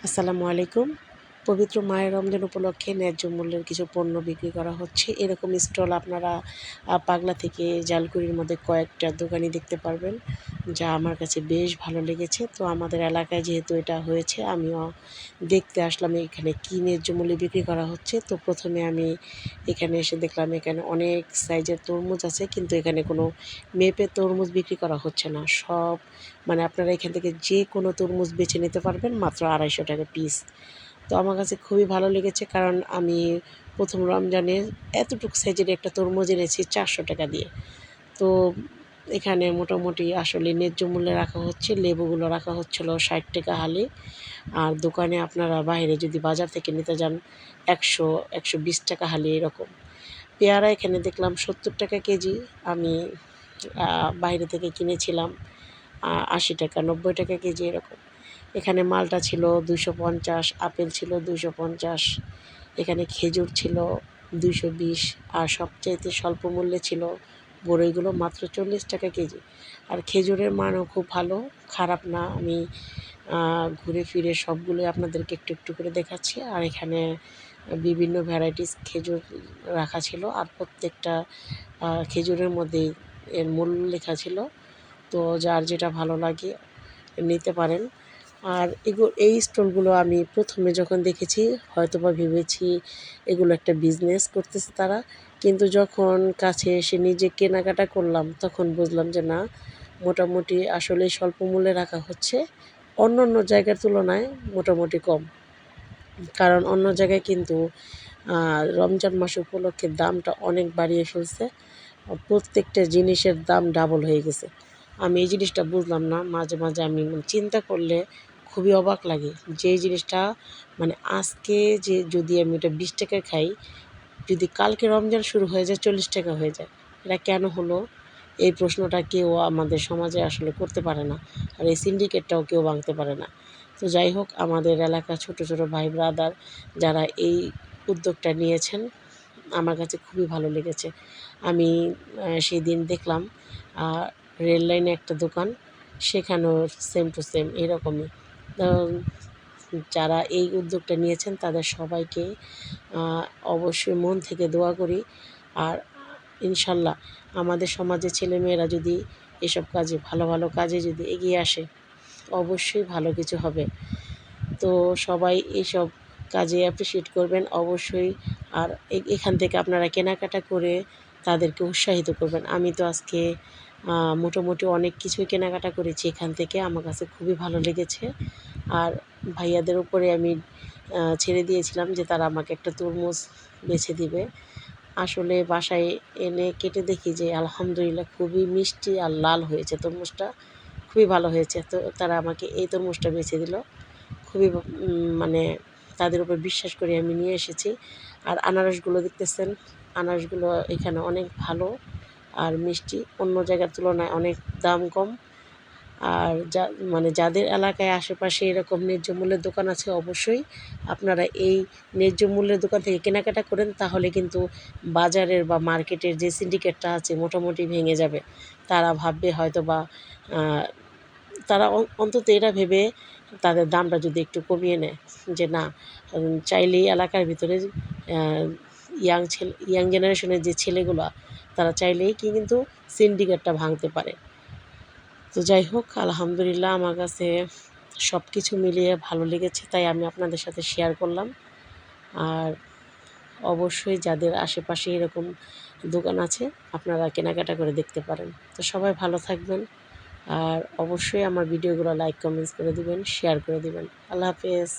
আসসালামু আলাইকুম। পবিত্র মায়ের রমজান উপলক্ষে ন্যায্য মূল্যের কিছু পণ্য বিক্রি করা হচ্ছে। এরকম স্টল আপনারা পাগলা থেকে জালকুড়ির মধ্যে কয়েকটা দোকানই দেখতে পারবেন, যা আমার কাছে বেশ ভালো লেগেছে। তো আমাদের এলাকায় যেহেতু এটা হয়েছে, আমিও দেখতে আসলাম এখানে কী ন্যায্য মূল্যে বিক্রি করা হচ্ছে। তো প্রথমে আমি এখানে এসে দেখলাম এখানে অনেক সাইজের তরমুজ আছে, কিন্তু এখানে কোনো মেপে তরমুজ বিক্রি করা হচ্ছে না। সব আপনারা এখান থেকে যে কোনো তরমুজ বেছে নিতে পারবেন মাত্র ২৫০ টাকা পিস। তো আমার কাছে খুবই ভালো লেগেছে, কারণ আমি প্রথম রমজানে এতটুকু সাইজের একটা তরমুজ এনেছি ৪০০ টাকা দিয়ে। তো এখানে মোটামুটি আসলে ন্যায্য মূল্যে রাখা হচ্ছে। লেবুগুলো রাখা হচ্ছিলো ৬০ টাকা হালি। আর দোকানে আপনারা বাইরে যদি বাজার থেকে নিতে যান ১০০-১২০ টাকা হালি এরকম। পেয়ারা এখানে দেখলাম ৭০ টাকা কেজি। আমি বাইরে থেকে কিনেছিলাম ৮০ টাকা, ৯০ টাকা কেজি এরকম। এখানে মালটা ছিল ২৫০, আপেল ছিল ২৫০, এখানে খেজুর ছিল ২২০, আর সবচাইতে স্বল্প মূল্যে ছিল বড়ইগুলো মাত্র ৪০ টাকা কেজি। আর খেজুরের মানও খুব ভালো, খারাপ না। আমি ঘুরে ফিরে সবগুলোই আপনাদেরকে একটু একটু করে দেখাচ্ছি। আর এখানে বিভিন্ন ভ্যারাইটিস খেজুর রাখা ছিল, আর প্রত্যেকটা খেজুরের মধ্যেই এর মূল্য লেখা ছিল। তো যার যেটা ভালো লাগে নিতে পারেন। আর এই স্টলগুলো আমি প্রথমে যখন দেখেছি হয়তোবা ভেবেছি এগুলো একটা বিজনেস করতেছে তারা, কিন্তু যখন কাছে এসে নিজে কেনাকাটা করলাম তখন বুঝলাম যে না, মোটামুটি আসলেই স্বল্প মূল্যে রাখা হচ্ছে। অন্য অন্য জায়গার তুলনায় মোটামুটি কম, কারণ অন্য জায়গায় কিন্তু রমজান মাস উপলক্ষে দামটা অনেক বাড়িয়ে ফেলছে। প্রত্যেকটা জিনিসের দাম ডাবল হয়ে গেছে। আমি এই জিনিসটা বুঝলাম না। মাঝে মাঝে আমি চিন্তা করলে খুবই অবাক লাগে যে এই জিনিসটা আজকে যে যদি আমি এটা ২০ টাকায় খাই, যদি কালকে রমজান শুরু হয়ে যায় ৪০ টাকা হয়ে যায়। এটা কেন হলো? এই প্রশ্নটা কেউ আমাদের সমাজে আসলে করতে পারে না। আর এই সিন্ডিকেটটাও কেউ ভাঙতে পারে না। তো যাই হোক, আমাদের এলাকার ছোট ছোট ভাই ব্রাদার যারা এই উদ্যোগটা নিয়েছেন, আমার কাছে খুবই ভালো লেগেছে। আমি সেদিন দেখলাম রেল লাইনে একটা দোকান, সেখানেও সেম টু সেম এরকমই। তো যারা এই উদ্যোগটা নিয়েছেন তাদের সবাইকে অবশ্যই মন থেকে দোয়া করি। আর ইনশাল্লাহ আমাদের সমাজের ছেলেমেয়েরা যদি এসব কাজে ভালো ভালো কাজে যদি এগিয়ে আসে, অবশ্যই ভালো কিছু হবে। তো সবাই এইসব কাজে অ্যাপ্রিসিয়েট করবেন অবশ্যই। আর এখান থেকে আপনারা কেনাকাটা করে তাদেরকে উৎসাহিত করবেন। আমি তো আজকে মোটামুটি অনেক কিছুই কেনাকাটা করেছি এখান থেকে। আমার কাছে খুবই ভালো লেগেছে। আর ভাইয়াদের উপরে আমি ছেড়ে দিয়েছিলাম যে তারা আমাকে একটা তরমুজ বেছে দিবে। আসলে বাসায় এনে কেটে দেখি যে আলহামদুলিল্লাহ খুবই মিষ্টি আর লাল হয়েছে তরমুজটা, খুবই ভালো হয়েছে। তো তারা আমাকে এই তরমুজটা বেছে দিল। খুবই তাদের উপর বিশ্বাস করে আমি নিয়ে এসেছি। আর আনারসগুলো দেখতেছেন, আনারসগুলো এখানে অনেক ভালো আর মিষ্টি, অন্য জায়গার তুলনায় অনেক দাম কম। আর যাদের এলাকায় আশেপাশে এরকম ন্যায্য মূল্যের দোকান আছে, অবশ্যই আপনারা এই ন্যায্য মূল্যের দোকান থেকে কেনাকাটা করেন, তাহলে কিন্তু বাজারের বা মার্কেটের যে সিন্ডিকেটটা আছে মোটামুটি ভেঙে যাবে। তারা ভাববে হয়তোবা তারা অন্তত এটা ভেবে তাদের দামটা যদি একটু কমিয়ে নেয়, যে না, চাইলেই এলাকার ভিতরে ইয়াং জেনারেশনের যে ছেলেগুলো, তারা চাইলেই কিন্তু সিন্ডিকেটটা ভাঙতে পারে। তো যাই হোক, আলহামদুলিল্লাহ আমার কাছে সব কিছু মিলিয়ে ভালো লেগেছে, তাই আমি আপনাদের সাথে শেয়ার করলাম। আর অবশ্যই যাদের আশেপাশে এরকম দোকান আছে আপনারা কেনাকাটা করে দেখতে পারেন। তো সবাই ভালো থাকবেন, আর অবশ্যই আমার ভিডিওগুলো লাইক কমেন্টস করে দিবেন, শেয়ার করে দিবেন। আল্লাহ হাফেজ।